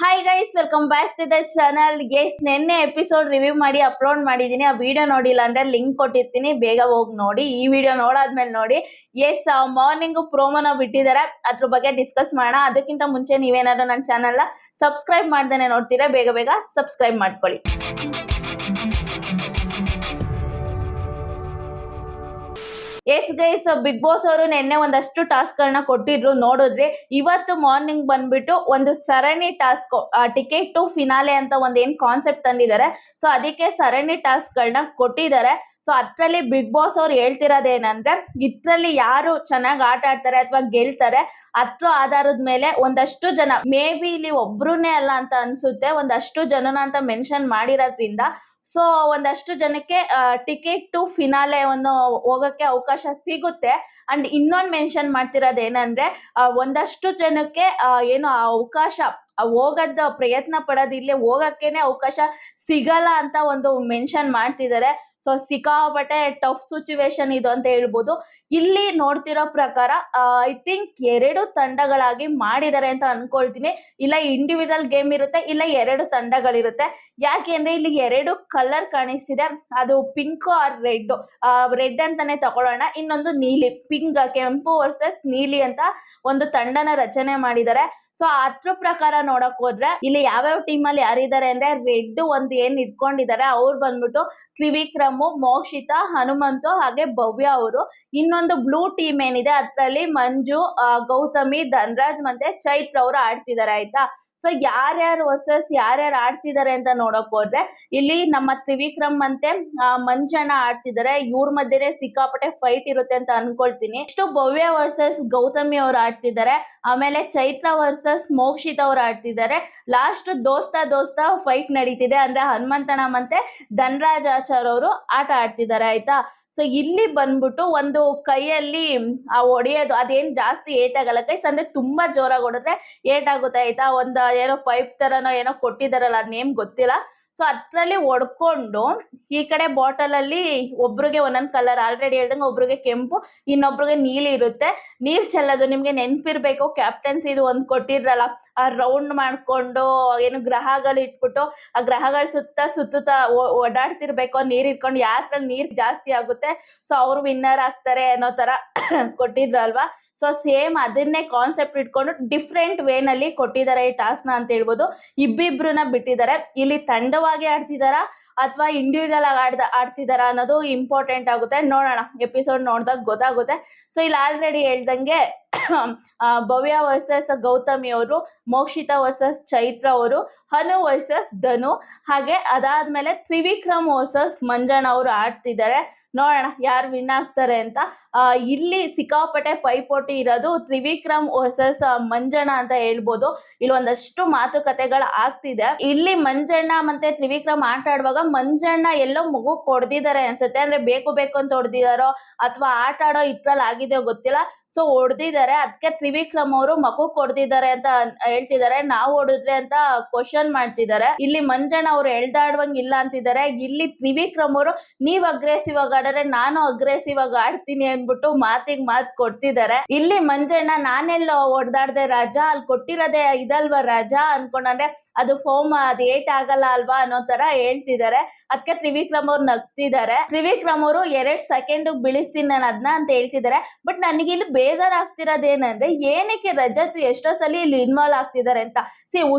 Hi guys, welcome back to the channel. Guys, ನಿನ್ನೆ episode review ಮಾಡಿ upload ಮಾಡಿದ್ದೀನಿ. ಆ ವಿಡಿಯೋ ನೋಡಿಲ್ಲ ಅಂದ್ರೆ ಲಿಂಕ್ ಕೊಟ್ಟಿರ್ತೀನಿ, ಬೇಗ ಹೋಗಿ ನೋಡಿ. ಈ ವಿಡಿಯೋ ನೋಡಾದ್ಮೇಲೆ ನೋಡಿ. ಎಸ್, ಮಾರ್ನಿಂಗ್ ಪ್ರೋಮೋನ ಬಿಟ್ಟಿದ್ದಾರೆ, ಅದ್ರ ಬಗ್ಗೆ ಡಿಸ್ಕಸ್ ಮಾಡೋಣ. ಅದಕ್ಕಿಂತ ಮುಂಚೆ ನೀವೇನಾದ್ರು ನನ್ನ ಚಾನಲ್ನ ಸಬ್ಸ್ಕ್ರೈಬ್ ಮಾಡ್ದೇನೆ ನೋಡ್ತೀರಾ, ಬೇಗ ಬೇಗ ಸಬ್ಸ್ಕ್ರೈಬ್ ಮಾಡ್ಕೊಳ್ಳಿ. ಎಸ್ ಗೈಸ್, ಬಿಗ್ ಬಾಸ್ ಅವರು ನಿನ್ನೆ ಒಂದಷ್ಟು ಟಾಸ್ಕ್ ಗಳನ್ನ ಕೊಟ್ಟಿದ್ರು, ನೋಡಿದ್ರಿ. ಇವತ್ತು ಮಾರ್ನಿಂಗ್ ಬಂದ್ಬಿಟ್ಟು ಒಂದು ಸರಣಿ ಟಾಸ್ಕ್, ಟಿಕೆಟ್ ಟು ಫಿನಾಲೆ ಅಂತ ಒಂದೇನ್ ಕಾನ್ಸೆಪ್ಟ್ ತಂದಿದ್ದಾರೆ. ಸೊ ಅದಕ್ಕೆ ಸರಣಿ ಟಾಸ್ಕ್ ಗಳನ್ನ ಕೊಟ್ಟಿದ್ದಾರೆ. ಸೊ ಅದ್ರಲ್ಲಿ ಬಿಗ್ ಬಾಸ್ ಅವ್ರು ಹೇಳ್ತಿರೋದೇನಂದ್ರೆ, ಇದ್ರಲ್ಲಿ ಯಾರು ಚೆನ್ನಾಗಿ ಆಟ ಆಡ್ತಾರೆ ಅಥವಾ ಗೆಲ್ತಾರೆ ಅದ್ರ ಆಧಾರದ ಮೇಲೆ ಒಂದಷ್ಟು ಜನ, ಮೇ ಬಿ ಇಲ್ಲಿ ಒಬ್ರುನೇ ಅಲ್ಲ ಅಂತ ಅನ್ಸುತ್ತೆ, ಒಂದಷ್ಟು ಜನನ ಅಂತ ಮೆನ್ಷನ್ ಮಾಡಿರೋದ್ರಿಂದ ಸೊ ಒಂದಷ್ಟು ಜನಕ್ಕೆ ಟಿಕೆಟ್ ಟು ಫಿನಾಲೆವನ್ನು ಹೋಗಕ್ಕೆ ಅವಕಾಶ ಸಿಗುತ್ತೆ. ಅಂಡ್ ಇನ್ನೊಂದು ಮೆನ್ಷನ್ ಮಾಡ್ತಿರೋದು ಏನಂದ್ರೆ, ಒಂದಷ್ಟು ಜನಕ್ಕೆ ಏನು ಆ ಅವಕಾಶ ಹೋಗದ ಪ್ರಯತ್ನ ಪಡೋದು, ಇಲ್ಲಿ ಹೋಗಕ್ಕೇನೆ ಅವಕಾಶ ಸಿಗಲ್ಲ ಅಂತ ಒಂದು ಮೆನ್ಷನ್ ಮಾಡ್ತಿದ್ದಾರೆ. ಸೊ ಸಿಕ್ಕಾಪಟ್ಟೆ ಟಫ್ ಸಿಚುವೇಶನ್ ಇದು ಅಂತ ಹೇಳ್ಬೋದು. ಇಲ್ಲಿ ನೋಡ್ತಿರೋ ಪ್ರಕಾರ ಐ ಥಿಂಕ್ 2 ತಂಡಗಳಾಗಿ ಮಾಡಿದ್ದಾರೆ ಅಂತ ಅನ್ಕೊಳ್ತೀನಿ. ಇಲ್ಲ ಇಂಡಿವಿಜುವಲ್ ಗೇಮ್ ಇರುತ್ತೆ, ಇಲ್ಲ 2 ತಂಡಗಳಿರುತ್ತೆ. ಯಾಕೆ ಅಂದ್ರೆ ಇಲ್ಲಿ 2 ಕಲರ್ ಕಾಣಿಸ್ತಿದೆ, ಅದು ಪಿಂಕ್ ಆರ್ ರೆಡ್. ರೆಡ್ ಅಂತಾನೆ ತಗೊಳ್ಳೋಣ, ಇನ್ನೊಂದು ನೀಲಿ. ಪಿಂಕ್, ಕೆಂಪು ವರ್ಸಸ್ ನೀಲಿ ಅಂತ ಒಂದು ತಂಡನ ರಚನೆ ಮಾಡಿದ್ದಾರೆ. ಸೊ ಅದ್ರ ಪ್ರಕಾರ ನೋಡಕ್ ಹೋದ್ರೆ ಇಲ್ಲಿ ಯಾವ್ಯಾವ ಟೀಮ್ ಅಲ್ಲಿ ಯಾರಿದ್ದಾರೆ ಅಂದ್ರೆ, ರೆಡ್ ಒಂದು ಏನ್ ಇಟ್ಕೊಂಡಿದ್ದಾರೆ ಅವ್ರು ಬಂದ್ಬಿಟ್ಟು ತ್ರಿವಿಕ್ರಮ್, ಮೋಕ್ಷಿತಾ, ಹನುಮಂತು ಹಾಗೆ ಭವ್ಯ ಅವರು. ಇನ್ನೊಂದು ಬ್ಲೂ ಟೀಮ್ ಏನಿದೆ ಅದ್ರಲ್ಲಿ ಮಂಜು, ಗೌತಮಿ, ಧನ್ರಾಜ್ ಮತ್ತೆ ಚೈತ್ರ ಅವರು ಆಡ್ತಿದ್ದಾರೆ, ಆಯ್ತಾ. ಸೊ ಯಾರ್ಯಾರು ವರ್ಸಸ್ ಯಾರ್ಯಾರು ಆಡ್ತಿದ್ದಾರೆ ಅಂತ ನೋಡಕ್ ಹೋದ್ರೆ, ಇಲ್ಲಿ ನಮ್ಮ ತ್ರಿವಿಕ್ರಮ್ ಮತ್ತೆ ಮಂಜಣ್ಣ ಆಡ್ತಿದ್ದಾರೆ. ಇವ್ರ ಮಧ್ಯೆ ಸಿಕ್ಕಾಪಟ್ಟೆ ಫೈಟ್ ಇರುತ್ತೆ ಅಂತ ಅನ್ಕೊಳ್ತೀನಿ. ನೆಕ್ಸ್ಟ್ ಭವ್ಯ ವರ್ಸಸ್ ಗೌತಮಿ ಅವ್ರು ಆಡ್ತಿದ್ದಾರೆ. ಆಮೇಲೆ ಚೈತ್ರ ವರ್ಸಸ್ ಮೋಕ್ಷಿತ್ ಅವ್ರು ಆಡ್ತಿದ್ದಾರೆ. ಲಾಸ್ಟ್ ದೋಸ್ತ ಫೈಟ್ ನಡೀತಿದೆ, ಅಂದ್ರೆ ಹನುಮಂತಣ್ಣ ಮತ್ತೆ ಧನ್ರಾಜ್ ಆಚಾರ್ ಅವರು ಆಟ ಆಡ್ತಿದ್ದಾರೆ, ಆಯ್ತಾ. ಸೊ ಇಲ್ಲಿ ಬಂದ್ಬಿಟ್ಟು ಒಂದು ಕೈಯಲ್ಲಿ ಹೊಡೆಯೋದು, ಅದೇನ್ ಜಾಸ್ತಿ ಏಟಾಗಲ್ಲ ಕೈಸ್, ಅಂದ್ರೆ ತುಂಬಾ ಜೋರಾಗಿ ಹೊಡೆದ್ರೆ ಏಟಾಗುತ್ತೆ, ಆಯ್ತಾ. ಒಂದು ಏನೋ ಪೈಪ್ ತರನೋ ಏನೋ ಕೊಟ್ಟಿದಾರಲ್ಲ, ಅದ್ ನೇಮ್ ಗೊತ್ತಿಲ್ಲ. ಸೊ ಅದ್ರಲ್ಲಿ ಹೊಡ್ಕೊಂಡು ಈ ಕಡೆ ಬಾಟಲ್ ಅಲ್ಲಿ ಒಬ್ರಿಗೆ ಒಂದೊಂದ್ ಕಲರ್, ಆಲ್ರೆಡಿ ಹೇಳ್ದಂಗೆ ಒಬ್ರಿಗೆ ಕೆಂಪು, ಇನ್ನೊಬ್ರಿಗೆ ನೀಲಿ ಇರುತ್ತೆ. ನೀರ್ ಚೆಲ್ಲೋದು ನಿಮ್ಗೆ ನೆನ್ಪಿರ್ಬೇಕು, ಕ್ಯಾಪ್ಟನ್ಸಿ ಇದು ಒಂದ್ ಕೊಟ್ಟಿದ್ರಲ್ಲ, ಆ ರೌಂಡ್ ಮಾಡ್ಕೊಂಡು ಏನು ಗ್ರಹಗಳು ಇಟ್ಬಿಟ್ಟು ಆ ಗ್ರಹಗಳ ಸುತ್ತ ಓಡಾಡ್ತಿರ್ಬೇಕು, ನೀರ್ ಇಟ್ಕೊಂಡು ಯಾರಲ್ಲಿ ನೀರ್ ಜಾಸ್ತಿ ಆಗುತ್ತೆ ಸೊ ಅವ್ರು ವಿನ್ನರ್ ಆಗ್ತಾರೆ ಅನ್ನೋ ತರ ಕೊಟ್ಟಿದ್ರಲ್ವಾ. ಸೊ ಸೇಮ್ ಅದನ್ನೇ ಕಾನ್ಸೆಪ್ಟ್ ಇಟ್ಕೊಂಡು ಡಿಫ್ರೆಂಟ್ ವೇನಲ್ಲಿ ಕೊಟ್ಟಿದ್ದಾರೆ ಈ ಟಾಸ್ಕ್ ನ ಅಂತ ಹೇಳ್ಬೋದು. ಇಬ್ಬಿಬ್ರನ್ನ ಬಿಟ್ಟಿದ್ದಾರೆ. ಇಲ್ಲಿ ತಂಡವಾಗಿ ಆಡ್ತಿದಾರಾ ಅಥವಾ ಇಂಡಿವಿಜುವಲ್ ಆಗಿ ಆಡ್ತಿದಾರ ಅನ್ನೋದು ಇಂಪಾರ್ಟೆಂಟ್ ಆಗುತ್ತೆ. ನೋಡೋಣ, ಎಪಿಸೋಡ್ ನೋಡಿದಾಗ ಗೊತ್ತಾಗುತ್ತೆ. ಸೊ ಇಲ್ಲಿ ಆಲ್ರೆಡಿ ಹೇಳ್ದಂಗೆ ಭವ್ಯ ವರ್ಸಸ್ ಗೌತಮಿ ಅವರು, ಮೋಕ್ಷಿತಾ ವರ್ಸಸ್ ಚೈತ್ರ ಅವರು, ಹನು ವರ್ಸಸ್ ಧನು, ಹಾಗೆ ಅದಾದ್ಮೇಲೆ ತ್ರಿವಿಕ್ರಮ್ ವರ್ಸಸ್ ಮಂಜಣ್ಣ ಅವರು ಆಡ್ತಿದ್ದಾರೆ. ನೋಡೋಣ ಯಾರು ವಿನ್ ಆಗ್ತಾರೆ ಅಂತ. ಇಲ್ಲಿ ಸಿಕ್ಕಾಪಟ್ಟೆ ಪೈಪೋಟಿ ಇರೋದು ತ್ರಿವಿಕ್ರಮ್ ವರ್ಸಸ್ ಮಂಜಣ್ಣ ಅಂತ ಹೇಳ್ಬೋದು. ಇಲ್ಲಿ ಒಂದಷ್ಟು ಮಾತುಕತೆಗಳು ಆಗ್ತಿದೆ. ಇಲ್ಲಿ ಮಂಜಣ್ಣ ಮತ್ತೆ ತ್ರಿವಿಕ್ರಮ್ ಆಟ ಆಡುವಾಗ ಮಂಜಣ್ಣ ಎಲ್ಲೋ ಮಗು ಕೊಡ್ದಿದ್ದಾರೆ ಅನ್ಸುತ್ತೆ, ಅಂದ್ರೆ ಬೇಕು ಅಂತ ಹೊಡೆದಿದಾರೋ ಅಥವಾ ಆಟ ಆಡೋ ಇದ್ರಲ್ಲಿ ಆಗಿದೆಯೋ ಗೊತ್ತಿಲ್ಲ. ಸೊ ಹೊಡೆದಿದ್ದಾರೆ, ಅದಕ್ಕೆ ತ್ರಿವಿಕ್ರಮ್ ಅವರು ಮಗು ಕೊಡ್ದಿದ್ದಾರೆ ಅಂತ ಹೇಳ್ತಿದ್ದಾರೆ. ನಾವು ಹೊಡೆದ್ರೆ ಅಂತ ಕ್ವಶನ್ ಮಾಡ್ತಿದ್ದಾರೆ. ಇಲ್ಲಿ ಮಂಜಣ್ಣ ಅವ್ರು ಎಳ್ದಾಡುವಂಗ್ ಇಲ್ಲ ಅಂತಿದ್ದಾರೆ. ಇಲ್ಲಿ ತ್ರಿವಿಕ್ರಮ್ ಅವರು ನೀವ್ ಅಗ್ರೆಸಿವ್ ಆಗಿ ಆಡಿದ್ರೆ ನಾನು ಅಗ್ರೆಸಿವ್ ಆಗಿ ಆಡ್ತೀನಿ ಅಂದ್ಬಿಟ್ಟು ಮಾತಿಗೆ ಮಾತು ಕೊಡ್ತಿದ್ದಾರೆ. ಇಲ್ಲಿ ಮಂಜಣ್ಣ ನಾನೆಲ್ಲೋ ಹೊಡೆದಾಡ್ದೆ ರಾಜಾ, ಅಲ್ಲಿ ಕೊಟ್ಟಿರೋದೇ ಇದಲ್ವಾ ರಾಜಾ ಅನ್ಕೊಂಡ್ರೆ ಅದು ಫೋಮ್, ಅದು ಏಟ್ ಆಗಲ್ಲ ಅಲ್ವಾ ಅನ್ನೋ ತರ ಹೇಳ್ತಿದ್ದಾರೆ. ಅದಕ್ಕೆ ತ್ರಿವಿಕ್ರಮ್ ಅವ್ರು ನಗ್ತಿದ್ದಾರೆ. ತ್ರಿವಿಕ್ರಮ್ ಅವರು 2 ಸೆಕೆಂಡ್ ಬೀಳಿಸ್ತೀನಿ ನಾನು ಅದನ್ನ ಅಂತ ಹೇಳ್ತಿದ್ದಾರೆ. ಬಟ್ ನನಗೆ ಇಲ್ಲಿ ಬೇಜಾರಾಗ್ತಿರೋದೇನಂದ್ರೆ, ಏನಕ್ಕೆ ರಜತ್ ಎಷ್ಟೋ ಸಲ ಇಲ್ಲಿ ಇನ್ವಾಲ್ವ್ ಆಗ್ತಿದ್ದಾರೆ ಅಂತ.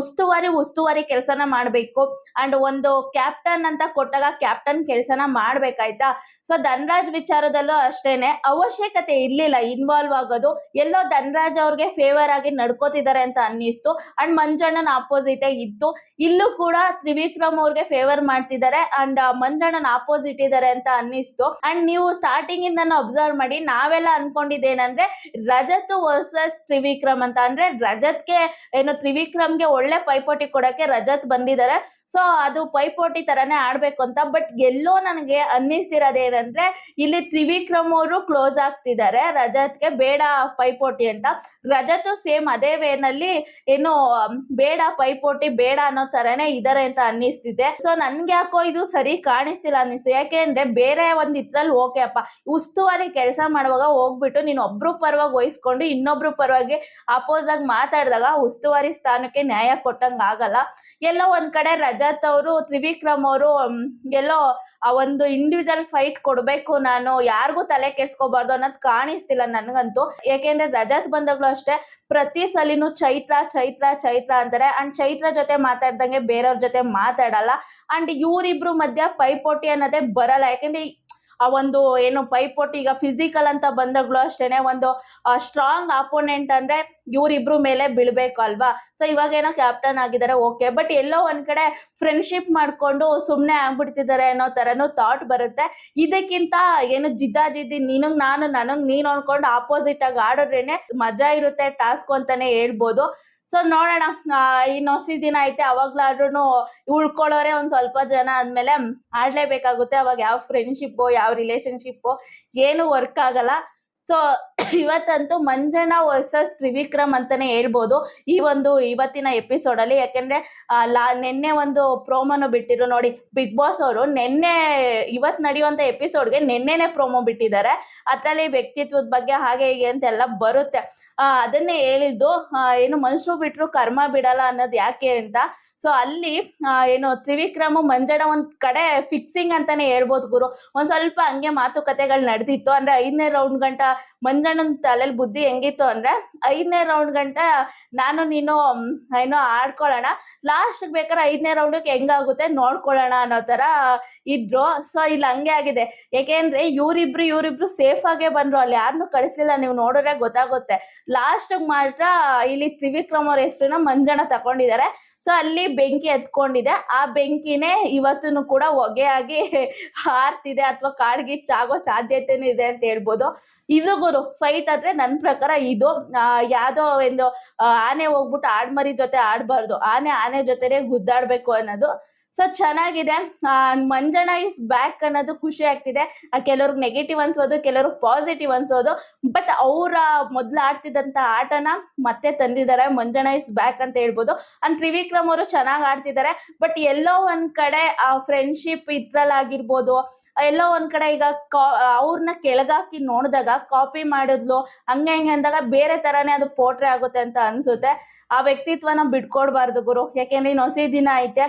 ಉಸ್ತುವಾರಿ ಕೆಲಸನ ಮಾಡ್ಬೇಕು. ಅಂಡ್ ಒಂದು ಕ್ಯಾಪ್ಟನ್ ಅಂತ ಕೊಟ್ಟಾಗ ಕ್ಯಾಪ್ಟನ್ ಕೆಲಸನ ಮಾಡ್ಬೇಕಾಯ್ತಾ. ಸೊ ಧನ್ರಾಜ್ ವಿಚಾರದಲ್ಲೂ ಅಷ್ಟೇನೆ, ಅವಶ್ಯಕತೆ ಇರ್ಲಿಲ್ಲ ಇನ್ವಾಲ್ವ್ ಆಗೋದು. ಎಲ್ಲೋ ಧನ್ರಾಜ್ ಅವ್ರಿಗೆ ಫೇವರ್ ಆಗಿ ನಡ್ಕೋತಿದ್ದಾರೆ ಅಂತ ಅನ್ನಿಸ್ತು. ಅಂಡ್ ಮಂಜಣ್ಣನ ಆಪೋಸಿಟ್ ಇತ್ತು. ಇಲ್ಲೂ ಕೂಡ ತ್ರಿವಿಕ್ರಮ್ ಅವ್ರಿಗೆ ಫೇವರ್ ಮಾಡ್ತಿದ್ದಾರೆ ಅಂಡ್ ಮಂಜಣ್ಣನ ಆಪೋಸಿಟ್ ಇದ್ದಾರೆ ಅಂತ ಅನ್ನಿಸ್ತು. ಅಂಡ್ ನೀವು ಸ್ಟಾರ್ಟಿಂಗ್ ಇಂದ ಅಬ್ಸರ್ವ್ ಮಾಡಿ, ನಾವೆಲ್ಲ ಅನ್ಕೊಂಡಿದ್ದೇನಂದ್ರೆ ರಜತ್ ವರ್ಸಸ್ ತ್ರಿವಿಕ್ರಮ್ ಅಂತ. ಅಂದ್ರೆ ರಜತ್ಗೆ ಏನು ತ್ರಿವಿಕ್ರಮ್ಗೆ ಒಳ್ಳೆ ಪೈಪೋಟಿ ಕೊಡಕ್ಕೆ ರಜತ್ ಬಂದಿದ್ದಾರೆ. ಸೊ ಅದು ಪೈಪೋಟಿ ತರಾನೇ ಆಡ್ಬೇಕು ಅಂತ. ಬಟ್ ಎಲ್ಲೋ ನನಗೆ ಅನ್ನಿಸ್ತಿರೋದೇನಂದ್ರೆ, ಅಂದ್ರೆ ಇಲ್ಲಿ ತ್ರಿವಿಕ್ರಮ್ ಅವರು ಕ್ಲೋಸ್ ಆಗ್ತಿದ್ದಾರೆ ರಜತ್ಗೆ, ಬೇಡ ಪೈಪೋಟಿ ಅಂತ. ರಜತ್ ಸೇಮ್ ಅದೇ ವೇನಲ್ಲಿ ಏನು ಬೇಡ ಪೈಪೋಟಿ ಬೇಡ ಅನ್ನೋ ತರನೇ ಇದಾರೆ ಅಂತ ಅನ್ನಿಸ್ತಿದೆ. ಸೊ ನನ್ಗೆ ಯಾಕೋ ಇದು ಸರಿ ಕಾಣಿಸ್ತಿಲ್ಲ ಅನ್ನಿಸ್ತು. ಯಾಕೆಂದ್ರೆ ಬೇರೆ ಒಂದ್ ಇದ್ರಲ್ಲಿ ಓಕೆ ಅಪ್ಪ, ಉಸ್ತುವಾರಿ ಕೆಲಸ ಮಾಡುವಾಗ ಹೋಗ್ಬಿಟ್ಟು ನೀನ್ ಒಬ್ರು ಪರವಾಗಿ ವಹಿಸ್ಕೊಂಡು ಇನ್ನೊಬ್ರು ಪರವಾಗಿ ಅಪೋಸ್ ಆಗಿ ಮಾತಾಡಿದಾಗ ಉಸ್ತುವಾರಿ ಸ್ಥಾನಕ್ಕೆ ನ್ಯಾಯ ಕೊಟ್ಟಂಗ ಆಗಲ್ಲ. ಎಲ್ಲೋ ಒಂದ್ ಕಡೆ ರಜತ್ ಅವರು ತ್ರಿವಿಕ್ರಮ್ ಅವರು ಎಲ್ಲೋ ಆ ಒಂದು ಇಂಡಿವಿಜುವಲ್ ಫೈಟ್ ಕೊಡ್ಬೇಕು, ನಾನು ಯಾರಿಗೂ ತಲೆ ಕೆಡ್ಸ್ಕೋಬಾರ್ದು ಅನ್ನೋದು ಕಾಣಿಸ್ತಿಲ್ಲ ನನ್ಗಂತೂ. ಯಾಕೆಂದ್ರೆ ರಜತ್ ಬಂದಾಗ್ಲೂ ಅಷ್ಟೇ ಪ್ರತಿ ಸಲಿನೂ ಚೈತ್ರ ಚೈತ್ರ ಚೈತ್ರ ಅಂತಾರೆ ಅಂಡ್ ಚೈತ್ರ ಜೊತೆ ಮಾತಾಡ್ದಂಗೆ ಬೇರೆಯವ್ರ ಜೊತೆ ಮಾತಾಡಲ್ಲ. ಅಂಡ್ ಇವ್ರಿಬ್ರು ಮಧ್ಯ ಪೈಪೋಟಿ ಅನ್ನೋದೇ ಬರಲ್ಲ. ಯಾಕೆಂದ್ರೆ ಆ ಒಂದು ಏನು ಪೈಪೋಟಿ ಈಗ ಫಿಸಿಕಲ್ ಅಂತ ಬಂದಾಗ್ಲೂ ಅಷ್ಟೇನೆ ಒಂದು ಸ್ಟ್ರಾಂಗ್ ಅಪೋನೆಂಟ್ ಅಂದ್ರೆ ಇವ್ರಿಬ್ರು ಮೇಲೆ ಬೀಳ್ಬೇಕು ಅಲ್ವಾ. ಸೊ ಇವಾಗ ಏನೋ ಕ್ಯಾಪ್ಟನ್ ಆಗಿದ್ದಾರೆ ಓಕೆ, ಬಟ್ ಎಲ್ಲೋ ಒಂದ್ ಕಡೆ ಫ್ರೆಂಡ್ಶಿಪ್ ಮಾಡ್ಕೊಂಡು ಸುಮ್ನೆ ಆಗ್ಬಿಡ್ತಿದ್ದಾರೆ ಅನ್ನೋ ತರನು ಥಾಟ್ ಬರುತ್ತೆ. ಇದಕ್ಕಿಂತ ಏನು ಜಿದ್ದಾಜಿದ್ದಿ ನಿನಗ್ ನಾನು ನನಗ್ ನೀನ್ ಅನ್ಕೊಂಡು ಆಪೋಸಿಟ್ ಆಗಿ ಆಡಿದ್ರೇನೆ ಮಜಾ ಇರುತ್ತೆ ಟಾಸ್ಕ್ ಅಂತಾನೆ ಹೇಳ್ಬೋದು. ಸೊ ನೋಡೋಣ, ಇನ್ನು ಹೊಸ ದಿನ ಐತೆ, ಅವಾಗ್ಲಾದ್ರೂ ಉಳ್ಕೊಳ್ಳೋರೆ ಒಂದ್ ಸ್ವಲ್ಪ ಜನ ಆದ್ಮೇಲೆ ಆಡ್ಲೇಬೇಕಾಗುತ್ತೆ. ಅವಾಗ ಯಾವ ಫ್ರೆಂಡ್ಶಿಪ್ ಯಾವ ರಿಲೇಶನ್ಶಿಪ್ ಏನು ವರ್ಕ್ ಆಗಲ್ಲ. ಸೊ ಇವತ್ತಂತೂ ಮಂಜಣ್ಣ ವರ್ಸಸ್ ತ್ರಿವಿಕ್ರಮ್ ಅಂತಾನೆ ಹೇಳ್ಬೋದು ಈ ಒಂದು ಇವತ್ತಿನ ಎಪಿಸೋಡ್ ಅಲ್ಲಿ. ಯಾಕೆಂದ್ರೆ ನಿನ್ನೆ ಒಂದು ಪ್ರೋಮೋನು ಬಿಟ್ಟಿದ್ರು ನೋಡಿ ಬಿಗ್ ಬಾಸ್ ಅವರು. ಇವತ್ ನಡೆಯುವಂತ ಎಪಿಸೋಡ್ಗೆ ನಿನ್ನೆನೆ ಪ್ರೋಮೋ ಬಿಟ್ಟಿದ್ದಾರೆ. ಅದ್ರಲ್ಲಿ ವ್ಯಕ್ತಿತ್ವದ ಬಗ್ಗೆ ಹಾಗೆ ಹೀಗೆ ಅಂತೆಲ್ಲ ಬರುತ್ತೆ. ಅದನ್ನೇ ಹೇಳಿದ್ದು ಏನು ಮನುಷ್ಯರು ಬಿಟ್ರು ಕರ್ಮ ಬಿಡಲ್ಲ ಅನ್ನೋದು ಯಾಕೆ ಅಂತ. ಸೊ ಅಲ್ಲಿ ಏನು ತ್ರಿವಿಕ್ರಮ್ ಮಂಜಣ್ಣ ಒಂದ್ ಕಡೆ ಫಿಕ್ಸಿಂಗ್ ಅಂತಾನೆ ಹೇಳ್ಬೋದು ಗುರು. ಒಂದ್ ಸ್ವಲ್ಪ ಹಂಗೆ ಮಾತುಕತೆಗಳು ನಡೆದಿತ್ತು. ಅಂದ್ರೆ 5ನೇ ರೌಂಡ್ ಗಂಟ ಮಂಜಣ್ಣನ ತಲೆಯಲ್ಲಿ ಬುದ್ಧಿ ಹೆಂಗಿತ್ತು ಅಂದ್ರೆ 5ನೇ ರೌಂಡ್ ಗಂಟ ನಾನು ನೀನು ಏನೋ ಆಡ್ಕೊಳ್ಳೋಣ, ಲಾಸ್ಟ್ ಬೇಕಾದ್ರೆ 5ನೇ ರೌಂಡ್ಗೆ ಹೆಂಗಾಗುತ್ತೆ ನೋಡ್ಕೊಳ್ಳೋಣ ಅನ್ನೋ ತರ ಇದ್ರು. ಸೊ ಇಲ್ಲಿ ಹಂಗೆ ಆಗಿದೆ. ಯಾಕೆಂದ್ರೆ ಇವ್ರಿಬ್ರು ಸೇಫ್ ಆಗೇ ಬಂದ್ರು, ಅಲ್ಲಿ ಯಾರನ್ನು ಕಳಿಸಿಲ್ಲ. ನೀವು ನೋಡಿದ್ರೆ ಗೊತ್ತಾಗುತ್ತೆ. ಲಾಸ್ಟ್ ಮಾತ್ರ ಇಲ್ಲಿ ತ್ರಿವಿಕ್ರಮ್ ಅವ್ರ ಹೆಸರನ್ನ ಮಂಜಣ್ಣ ತಕೊಂಡಿದ್ದಾರೆ. ಸೊ ಅಲ್ಲಿ ಬೆಂಕಿ ಎತ್ಕೊಂಡಿದೆ. ಆ ಬೆಂಕಿನೇ ಇವತ್ತೂ ಕೂಡ ಹೊಗೆ ಆಗಿ ಹಾರ್ತಿದೆ ಅಥವಾ ಕಾಡ್ಗಿಚ್ಚಾಗೋ ಸಾಧ್ಯತೆನೂ ಇದೆ ಅಂತ ಹೇಳ್ಬೋದು. ಇದು ಗುರು ಫೈಟ್ ಆದ್ರೆ ನನ್ನ ಪ್ರಕಾರ ಇದು ಯಾವ್ದೋ ಒಂದು ಆನೆ ಹೋಗ್ಬಿಟ್ಟು ಆಡ್ಮರಿ ಜೊತೆ ಆಡ್ಬಾರ್ದು, ಆನೆ ಜೊತೆನೆ ಗುದ್ದಾಡ್ಬೇಕು ಅನ್ನೋದು. ಸೊ ಚೆನ್ನಾಗಿದೆ. ಮಂಜಣ್ಣ ಇಸ್ ಬ್ಯಾಕ್ ಅನ್ನೋದು ಖುಷಿ ಆಗ್ತಿದೆ. ಕೆಲವ್ರಿಗೆ ನೆಗೆಟಿವ್ ಅನ್ಸೋದು, ಕೆಲವ್ರಿಗೆ ಪಾಸಿಟಿವ್ ಅನ್ಸೋದು. ಬಟ್ ಅವರ ಮೊದ್ಲು ಆಡ್ತಿದ್ದಂತ ಆಟನ ಮತ್ತೆ ತಂದಿದ್ದಾರೆ. ಮಂಜಣ್ಣ ಇಸ್ ಬ್ಯಾಕ್ ಅಂತ ಹೇಳ್ಬೋದು. ಅಂಡ್ ತ್ರಿವಿಕ್ರಮ್ ಅವರು ಚೆನ್ನಾಗಿ ಆಡ್ತಿದ್ದಾರೆ. ಬಟ್ ಎಲ್ಲೋ ಒಂದ್ ಕಡೆ ಆ ಫ್ರೆಂಡ್ಶಿಪ್ ಇದ್ರಲ್ಲಾಗಿರ್ಬೋದು, ಎಲ್ಲೋ ಒಂದ್ ಕಡೆ ಈಗ ಅವ್ರನ್ನ ಕೆಳಗಾಕಿ ನೋಡಿದಾಗ ಕಾಪಿ ಮಾಡಿದ್ಲು ಹಂಗೆ ಹಿಂಗೆ ಅಂದಾಗ ಬೇರೆ ತರಾನೇ ಅದು ಪೋಟ್ರೆ ಆಗುತ್ತೆ ಅಂತ ಅನ್ಸುತ್ತೆ. ಆ ವ್ಯಕ್ತಿತ್ವನ ಬಿಟ್ಕೊಡ್ಬಾರ್ದು ಗುರು. ಯಾಕೆಂದ್ರೆ ಇನ್ನು ಹೊಸ ದಿನ ಐತೆ.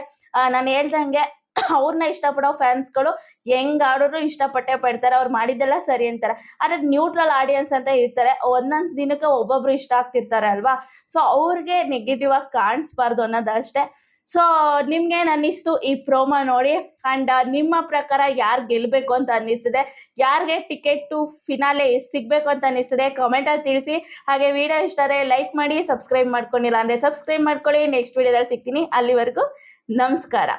ನಾನು ಹೇಳ್ದಂಗೆ ಅವ್ರನ್ನ ಇಷ್ಟಪಡೋ ಫ್ಯಾನ್ಸ್ಗಳು ಹೆಂಗ್ ಆಡೋರು ಇಷ್ಟಪಟ್ಟೆ ಪಡ್ತಾರೆ. ಅವ್ರು ಮಾಡಿದ್ದೆಲ್ಲ ಸರಿ ಅಂತಾರೆ. ಆದ್ರೆ ನ್ಯೂಟ್ರಲ್ ಆಡಿಯನ್ಸ್ ಅಂತ ಇರ್ತಾರೆ, ಒಂದೊಂದ್ ದಿನಕ್ಕೆ ಒಬ್ಬೊಬ್ರು ಇಷ್ಟ ಆಗ್ತಿರ್ತಾರೆ ಅಲ್ವಾ. ಸೊ ಅವ್ರಿಗೆ ನೆಗೆಟಿವ್ ಆಗಿ ಕಾಣಿಸ್ಬಾರ್ದು ಅನ್ನೋದಷ್ಟೇ. ಸೊ ನಿಮ್ಗೇನ್ ಅನ್ನಿಸ್ತು ಈ ಪ್ರೋಮೋ ನೋಡಿ? ಅಂಡ್ ನಿಮ್ಮ ಪ್ರಕಾರ ಯಾರು ಗೆಲ್ಬೇಕು ಅಂತ ಅನ್ನಿಸ್ತಿದೆ, ಯಾರಿಗೆ ಟಿಕೆಟ್ ಟು ಫಿನಾಲೆ ಸಿಗ್ಬೇಕು ಅಂತ ಅನ್ನಿಸ್ತಿದೆ ಕಾಮೆಂಟ್ ಅಲ್ಲಿ ತಿಳಿಸಿ. ಹಾಗೆ ವಿಡಿಯೋ ಇಷ್ಟ ಆದರೆ ಲೈಕ್ ಮಾಡಿ, ಸಬ್ಸ್ಕ್ರೈಬ್ ಮಾಡ್ಕೊಂಡಿಲ್ಲ ಅಂದ್ರೆ ಸಬ್ಸ್ಕ್ರೈಬ್ ಮಾಡ್ಕೊಳ್ಳಿ. ನೆಕ್ಸ್ಟ್ ವಿಡಿಯೋದಲ್ಲಿ ಸಿಗ್ತೀನಿ. ಅಲ್ಲಿವರೆಗೂ ನಮಸ್ಕಾರ.